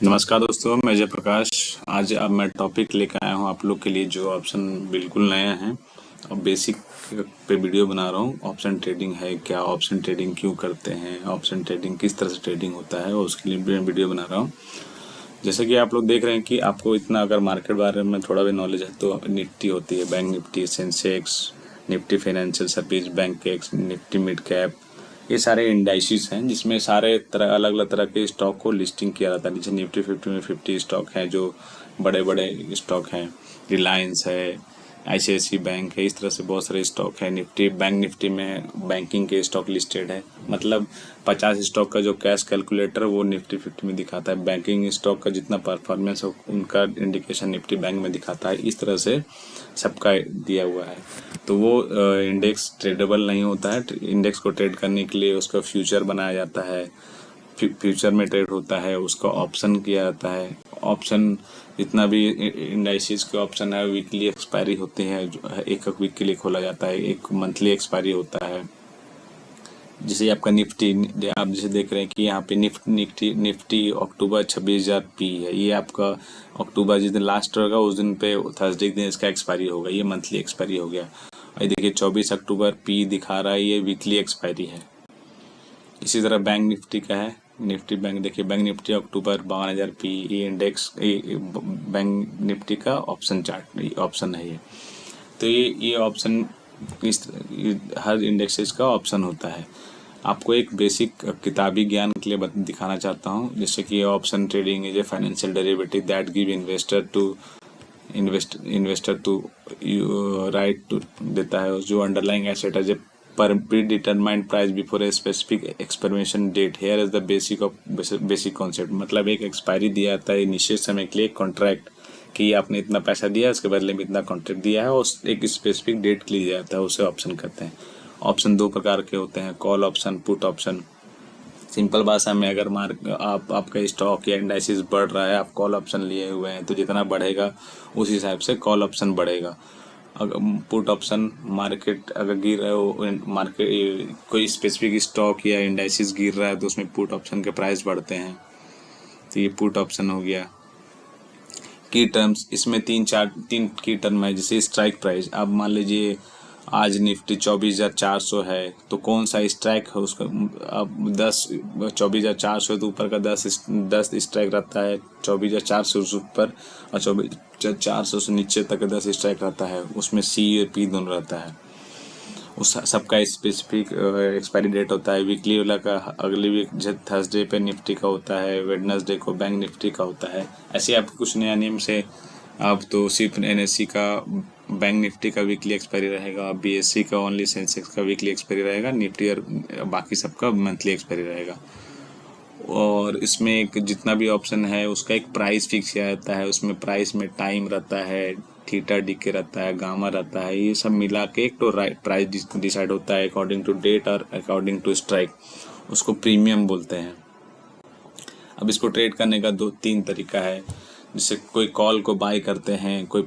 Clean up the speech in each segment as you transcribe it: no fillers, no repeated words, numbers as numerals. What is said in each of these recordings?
नमस्कार दोस्तों, मैं जयप्रकाश। आज अब मैं टॉपिक लेकर आया हूँ आप लोग के लिए जो ऑप्शन बिल्कुल नया है और बेसिक पे वीडियो बना रहा हूँ। ऑप्शन ट्रेडिंग है क्या, ऑप्शन ट्रेडिंग क्यों करते हैं, ऑप्शन ट्रेडिंग किस तरह से ट्रेडिंग होता है, और उसके लिए मैं वीडियो बना रहा हूँ। जैसे कि आप लोग देख रहे हैं कि आपको इतना अगर मार्केट बारे में थोड़ा भी नॉलेज है तो निफ्टी होती है, bank Nifty, Sensex, Nifty financial service, bank x, Nifty mid cap, ये सारे इंडाइसिस हैं जिसमें सारे तरह अलग अलग तरह के स्टॉक को लिस्टिंग किया जाता है। जैसे निफ्टी 50 में 50 स्टॉक हैं जो बड़े बड़े स्टॉक हैं, रिलायंस है, आईसीआईसी बैंक है, इस तरह से बहुत सारे स्टॉक है। निफ्टी बैंक निफ्टी में बैंकिंग के स्टॉक लिस्टेड है। मतलब 50 स्टॉक का जो कैश कैलकुलेटर वो निफ्टी 50 में दिखाता है। बैंकिंग स्टॉक का जितना परफॉर्मेंस हो उनका इंडिकेशन निफ्टी बैंक में दिखाता है। इस तरह से सबका दिया हुआ है। तो वो इंडेक्स ट्रेडेबल नहीं होता है। इंडेक्स को ट्रेड करने के लिए उसका फ्यूचर बनाया जाता है, फ्यूचर में ट्रेड होता है, उसका ऑप्शन किया जाता है। ऑप्शन जितना भी इंडाइसिस के ऑप्शन है वीकली एक्सपायरी होती है, एक वीक के लिए खोला जाता है, एक मंथली एक्सपायरी होता है। जैसे आपका निफ्टी, आप जैसे देख रहे हैं कि यहाँ पे निफ्टी अक्टूबर 26,000 पी है। ये आपका अक्टूबर जिस दिन लास्ट होगा उस दिन पे थर्सडे के दिन इसका एक्सपायरी होगा, ये मंथली एक्सपायरी हो गया। और ये देखिए 24 अक्टूबर पी दिखा रहा है, ये वीकली एक्सपायरी है। इसी तरह बैंक निफ्टी का है, निफ्टी बैंक देखिए, बैंक निफ्टी अक्टूबर 52,000 पी, ये इंडेक्स बैंक निफ्टी का ऑप्शन चार्ट ऑप्शन है ये। तो ये ऑप्शन हर इंडेक्सेस का ऑप्शन होता है। आपको एक बेसिक किताबी ज्ञान के लिए दिखाना चाहता हूँ। जैसे कि option trading is a financial derivative that give investor to right to देता है जो अंडरलाइंग एसेट है पर predetermined price before a specific expiration date. Here is the basic concept. मतलब एक एक्सपायरी दिया जाता है निश्चित समय के लिए कॉन्ट्रैक्ट कि आपने इतना पैसा दिया, उसके बदले में इतना कॉन्ट्रैक्ट दिया है, और एक स्पेसिफिक डेट के लिए जाता है, उसे ऑप्शन कहते हैं। ऑप्शन दो प्रकार के होते हैं, call option, put option. Simple भाषा में अगर आपका स्टॉक या इंडाइसिस बढ़ रहा है, आप कॉल ऑप्शन लिए हुए हैं, तो जितना बढ़ेगा उस हिसाब से कॉल ऑप्शन बढ़ेगा। अगर पुट ऑप्शन, मार्केट अगर गिर रहा हो, मार्केट कोई स्पेसिफिक स्टॉक या इंडाइसिस गिर रहा है तो उसमें पुट ऑप्शन के प्राइस बढ़ते हैं, तो ये पुट ऑप्शन हो गया। की टर्म्स, इसमें तीन की टर्म है। जैसे स्ट्राइक प्राइस, अब मान लीजिए आज निफ्टी 24,400 है, तो कौन सा स्ट्राइक है उसका, अब 24,400 तो ऊपर का 10 स्ट्राइक रहता है, 24,400 से ऊपर और 24,400 से नीचे तक 10 स्ट्राइक रहता है। उसमें सी और पी दोनों रहता है। उस सबका स्पेसिफिक एक्सपायरी डेट होता है। वीकली वाला का अगली वीक थर्सडे पे निफ्टी का होता है, वेडनेसडे को बैंक निफ्टी का होता है। ऐसे आपके कुछ नया नियम से अब तो सिर्फ एनएससी का बैंक निफ्टी का वीकली एक्सपायरी रहेगा, बीएससी का ओनली सेंसेक्स का वीकली एक्सपायरी रहेगा, निफ्टी और बाकी सबका मंथली एक्सपायरी रहेगा। और इसमें एक जितना भी ऑप्शन है उसका एक प्राइस फिक्स किया जाता है। उसमें प्राइस में टाइम रहता है, थीटा डीके रहता है, गामा रहता है, ये सब मिला के एक तो प्राइस डिसाइड होता है अकॉर्डिंग टू डेट और अकॉर्डिंग टू स्ट्राइक। उसको प्रीमियम बोलते हैं। अब इसको ट्रेड करने का 2-3 तरीका है। जैसे कोई कॉल को बाय करते हैं, कोई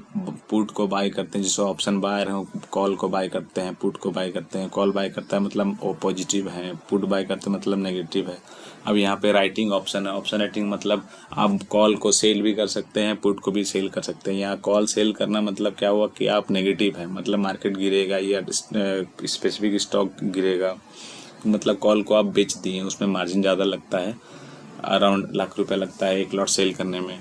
पुट को बाय करते हैं। जैसे ऑप्शन बायर हो, कॉल को बाय करते हैं, पुट को बाय करते हैं। कॉल बाय करता है मतलब वो पॉजिटिव है, पुट बाय करते हैं मतलब नेगेटिव है। अब यहाँ पे राइटिंग ऑप्शन है। ऑप्शन राइटिंग मतलब आप कॉल को सेल भी कर सकते हैं, पुट को भी सेल कर सकते हैं। यहाँ कॉल सेल करना मतलब क्या हुआ कि आप नेगेटिव है, मतलब मार्केट गिरेगा या स्पेसिफिक स्टॉक गिरेगा, मतलब कॉल को आप बेच दिए, उसमें मार्जिन ज़्यादा लगता है, अराउंड ₹1,00,000 लगता है एक लॉट सेल करने में।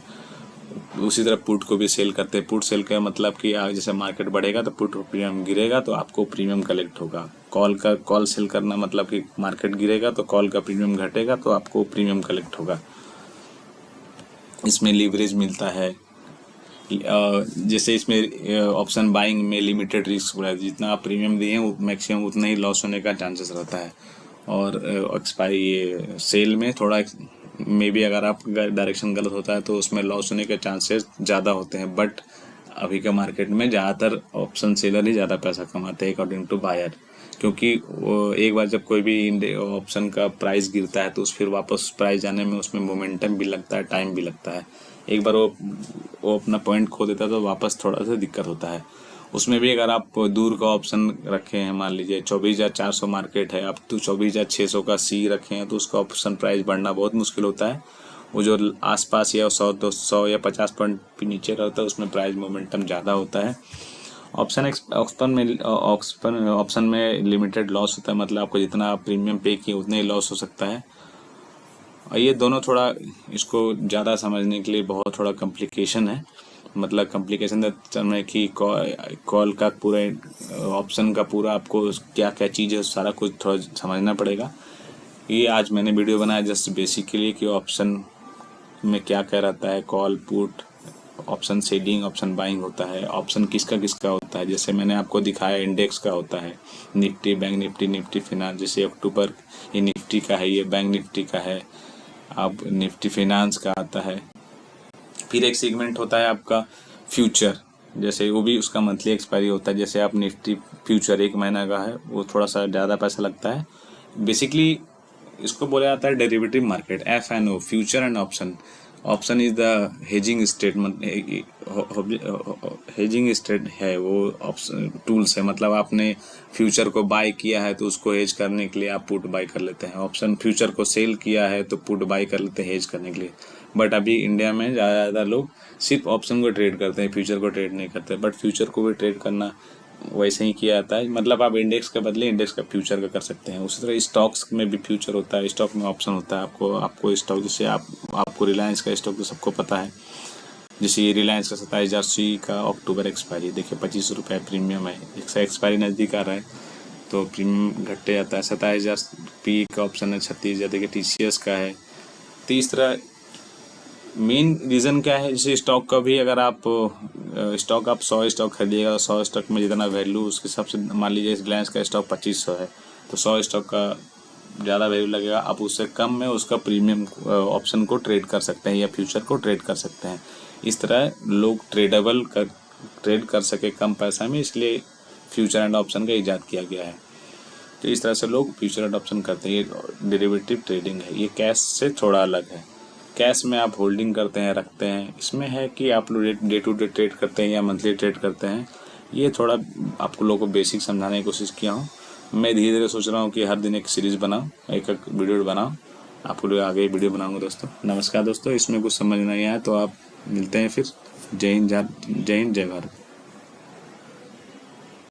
उसी तरह पुट को भी सेल करते हैं। पुट सेल का मतलब कि जैसे मार्केट बढ़ेगा तो पुट प्रीमियम गिरेगा तो आपको प्रीमियम कलेक्ट होगा। कॉल सेल करना मतलब कि मार्केट गिरेगा तो कॉल का प्रीमियम घटेगा तो आपको प्रीमियम कलेक्ट होगा। इसमें लीवरेज मिलता है। जैसे इसमें ऑप्शन बाइंग में लिमिटेड रिस्क है, जितना आप प्रीमियम दिए हैं मैक्सिमम उतना ही लॉस होने का चांसेस रहता है। और एक्सपायरी सेल में थोड़ा मे बी अगर आप डायरेक्शन गलत होता है तो उसमें लॉस होने के चांसेस ज़्यादा होते हैं। बट अभी के मार्केट में ज़्यादातर ऑप्शन सेलर ही ज़्यादा पैसा कमाते हैं अकॉर्डिंग टू बायर, क्योंकि वो एक बार जब कोई भी ऑप्शन का प्राइस गिरता है तो फिर वापस प्राइस जाने में उसमें मोमेंटम भी लगता है, टाइम भी लगता है। एक बार वो अपना पॉइंट खो देता है तो वापस थोड़ा सा दिक्कत होता है। उसमें भी अगर आप दूर का ऑप्शन रखे हैं, मान लीजिए 24,400 मार्केट है, आप तो 24,600 का सी रखे हैं तो उसका ऑप्शन प्राइस बढ़ना बहुत मुश्किल होता है। वो जो आसपास या 100 या 50 पॉइंट भी नीचे रहता है उसमें प्राइस मोमेंटम ज़्यादा होता है। ऑप्शन में लिमिटेड लॉस होता है, मतलब आपको जितना आप प्रीमियम पे किए उतने ही लॉस हो सकता है। और ये दोनों थोड़ा इसको ज़्यादा समझने के लिए बहुत थोड़ा कॉम्प्लिकेशन है, मतलब कॉम्प्लिकेशन में कि कॉल का पूरा ऑप्शन का पूरा आपको क्या क्या चीज़ है सारा कुछ थोड़ा समझना पड़ेगा। ये आज मैंने वीडियो बनाया जस्ट बेसिक के लिए कि ऑप्शन में क्या क्या रहता है, call put, option selling, option buying होता है, ऑप्शन किसका किसका होता है। जैसे मैंने आपको दिखाया इंडेक्स का होता है, Nifty, bank Nifty, Nifty finance, जैसे अक्टूबर ये निफ्टी का है, ये बैंक निफ्टी का है, अब निफ्टी फिनांस का आता है। फिर एक सेगमेंट होता है आपका फ्यूचर, जैसे वो भी उसका मंथली एक्सपायरी होता है। जैसे आप निफ्टी फ्यूचर 1 महीना का है, वो थोड़ा सा ज़्यादा पैसा लगता है। बेसिकली इसको बोला जाता है derivative market, FNO, future and option. Option is the hedging statement, hedging state है वो ऑप्शन टूल्स है, मतलब आपने फ्यूचर को बाय किया है तो उसको हेज करने के लिए आप पुट बाय कर लेते हैं। ऑप्शन फ्यूचर को सेल किया है तो पुट बाय कर लेते हैं हेज करने के लिए। बट अभी इंडिया में ज़्यादा लोग सिर्फ ऑप्शन को ट्रेड करते हैं, फ्यूचर को ट्रेड नहीं करते। बट फ्यूचर को भी ट्रेड करना वैसे ही किया जाता है, मतलब आप इंडेक्स के बदले इंडेक्स का फ्यूचर का कर सकते हैं। उसी तरह स्टॉक्स में भी फ्यूचर होता है, स्टॉक में ऑप्शन होता है। आपको स्टॉक, जैसे आपको रिलायंस का स्टॉक तो सबको पता है, जैसे ये रिलायंस का 27,000 का अक्टूबर एक्सपायरी, देखिए 25 रुपये प्रीमियम है, एक एक्सपायरी नज़दीक आ रहा है तो प्रीमियम घटते जाता है। 27,000 का ऑप्शन है, 36,000 देखिए TCS का है। तो इस तरह मेन रीज़न क्या है, जैसे स्टॉक का भी अगर आप 100 स्टॉक खरीदिएगा, 100 स्टॉक में जितना वैल्यू उसके हिसाब से, मान लीजिए रिलायंस का स्टॉक 2500 है तो 100 स्टॉक का ज़्यादा वैल्यू लगेगा, आप उससे कम में उसका प्रीमियम ऑप्शन को ट्रेड कर सकते हैं या फ्यूचर को ट्रेड कर सकते हैं। इस तरह लोग ट्रेड कर सके कम पैसा में, इसलिए फ्यूचर एंड ऑप्शन का इजाद किया गया है। तो इस तरह से लोग फ्यूचर एंड ऑप्शन करते हैं। ये डेरिवेटिव ट्रेडिंग है, ये कैश से थोड़ा अलग है। कैश में आप होल्डिंग करते हैं, रखते हैं, इसमें है कि आप लोग डे टू डे ट्रेड करते हैं या मंथली ट्रेड करते हैं। ये थोड़ा आपको लोगों को बेसिक समझाने की कोशिश किया हूँ। मैं धीरे धीरे सोच रहा हूँ कि हर दिन एक सीरीज़ बनाऊँ, एक वीडियो बनाऊँ, आपको लोग आगे वीडियो बनाऊँगा। दोस्तों नमस्कार दोस्तों, इसमें कुछ समझ नहीं आया तो आप मिलते हैं फिर। जय हिंद, जय भारत।